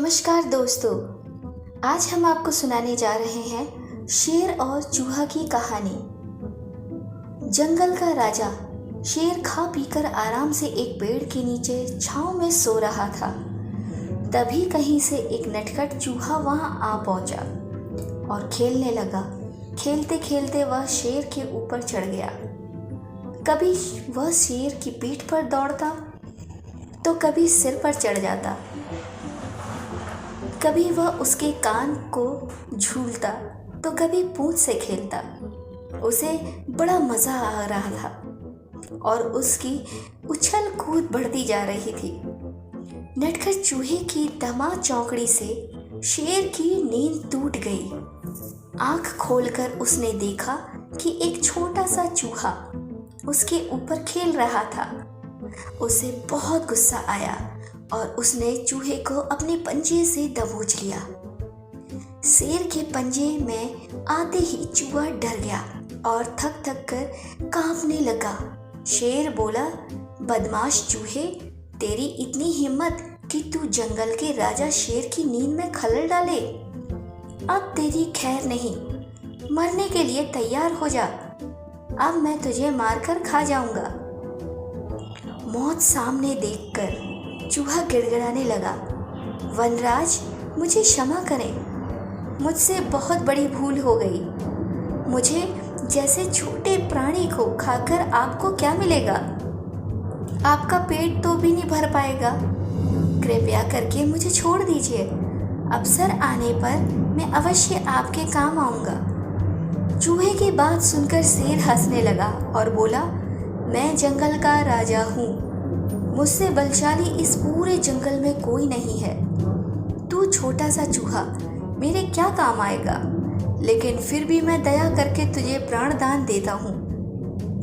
नमस्कार दोस्तों। आज हम आपको सुनाने जा रहे हैं शेर और चूहा की कहानी। जंगल का राजा शेर खा पीकर आराम से एक पेड़ के नीचे छांव में सो रहा था। तभी कहीं से एक नटखट चूहा वहां आ पहुंचा और खेलने लगा। खेलते खेलते वह शेर के ऊपर चढ़ गया। कभी वह शेर की पीठ पर दौड़ता तो कभी सिर पर चढ़ जाता। कभी वह उसके कान को झूलता तो कभी पूंछ से खेलता। उसे बड़ा मजा आ रहा था और उसकी उछल कूद बढ़ती जा रही थी। नटखट चूहे की दमा चौकड़ी से शेर की नींद टूट गई। आंख खोलकर उसने देखा कि एक छोटा सा चूहा उसके ऊपर खेल रहा था। उसे बहुत गुस्सा आया और उसने चूहे को अपने पंजे से दबोच लिया। शेर के पंजे में आते ही चूहा डर गया और थक थक कर कांपने लगा। शेर बोला, बदमाश चूहे, तेरी इतनी हिम्मत कि तू जंगल के राजा शेर की नींद में खलल डाले। अब तेरी खैर नहीं, मरने के लिए तैयार हो जा। अब मैं तुझे मारकर खा जाऊंगा। मौत सामने देखकर चूहा गिड़गिड़ाने लगा, वनराज, मुझे क्षमा करें। मुझसे बहुत बड़ी भूल हो गई। मुझे जैसे छोटे प्राणी को खाकर आपको क्या मिलेगा? आपका पेट तो भी नहीं भर पाएगा। कृपया करके मुझे छोड़ दीजिए। अवसर आने पर मैं अवश्य आपके काम आऊँगा। चूहे की बात सुनकर शेर हंसने लगा और बोला, मैं जंगल का राजा हूँ। मुझसे बलशाली इस पूरे जंगल में कोई नहीं है। तू छोटा सा चूहा मेरे क्या काम आएगा? लेकिन फिर भी मैं दया करके तुझे प्राण दान देता हूँ।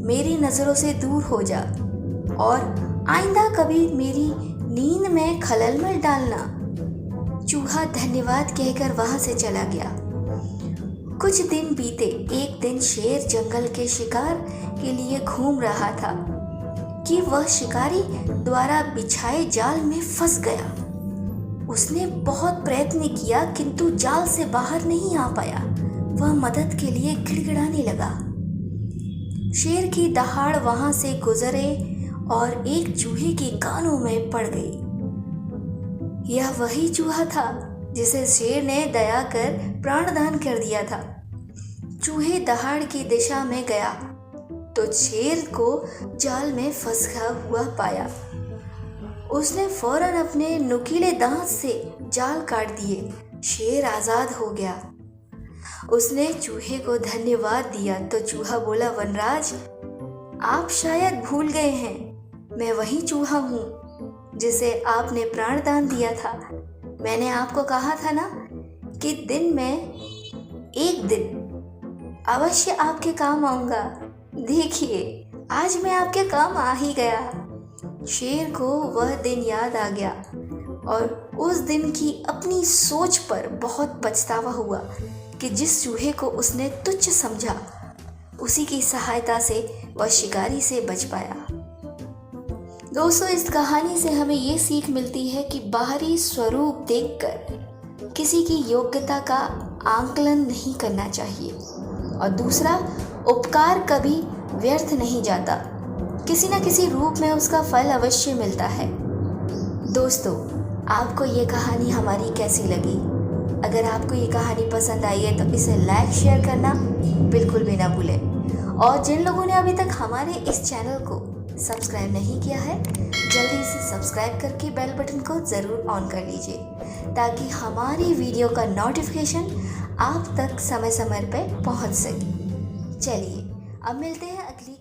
मेरी नज़रों से दूर हो जा और आइंदा कभी मेरी नींद में खलल मत डालना। चूहा धन्यवाद कहकर वहां से चला गया। कुछ दिन बीते। एक दिन शेर जंगल के शिकार के लिए घूम रहा था कि वह शिकारी द्वारा बिछाए जाल में फंस गया। उसने बहुत प्रयत्न किया किंतु जाल से बाहर नहीं आ पाया। वह मदद के लिए गिड़गिड़ाने लगा। शेर की दहाड़ वहां से गुजरे और एक चूहे के कानों में पड़ गई। यह वही चूहा था जिसे शेर ने दया कर प्राणदान कर दिया था। चूहे दहाड़ की दिशा में गया तो शेर को जाल में फंसा हुआ पाया। उसने फौरन अपने नुकीले दांत से जाल काट दिए। शेर आजाद हो गया। उसने चूहे को धन्यवाद दिया तो चूहा बोला, वनराज, आप शायद भूल गए हैं, मैं वही चूहा हूँ जिसे आपने प्राणदान दिया था। मैंने आपको कहा था ना कि एक दिन अवश्य आपके काम आऊंगा। देखिए, आज मैं आपके काम आ ही गया। शेर को वह दिन याद आ गया और उस दिन की अपनी सोच पर बहुत पछतावा हुआ कि जिस चूहे को उसने तुच्छ समझा, उसी की सहायता से वह शिकारी से बच पाया। दोस्तों, इस कहानी से हमें ये सीख मिलती है कि बाहरी स्वरूप देखकर किसी की योग्यता का आंकलन नहीं करना चाहिए और दूसरा, उपकार कभी व्यर्थ नहीं जाता। किसी न किसी रूप में उसका फल अवश्य मिलता है। दोस्तों, आपको ये कहानी हमारी कैसी लगी? अगर आपको ये कहानी पसंद आई है तो इसे लाइक शेयर करना बिल्कुल भी ना भूलें। और जिन लोगों ने अभी तक हमारे इस चैनल को सब्सक्राइब नहीं किया है, जल्दी इसे सब्सक्राइब करके बेल बटन को ज़रूर ऑन कर लीजिए ताकि हमारी वीडियो का नोटिफिकेशन आप तक समय समय पर पहुंच सके। चलिए, अब मिलते हैं अगली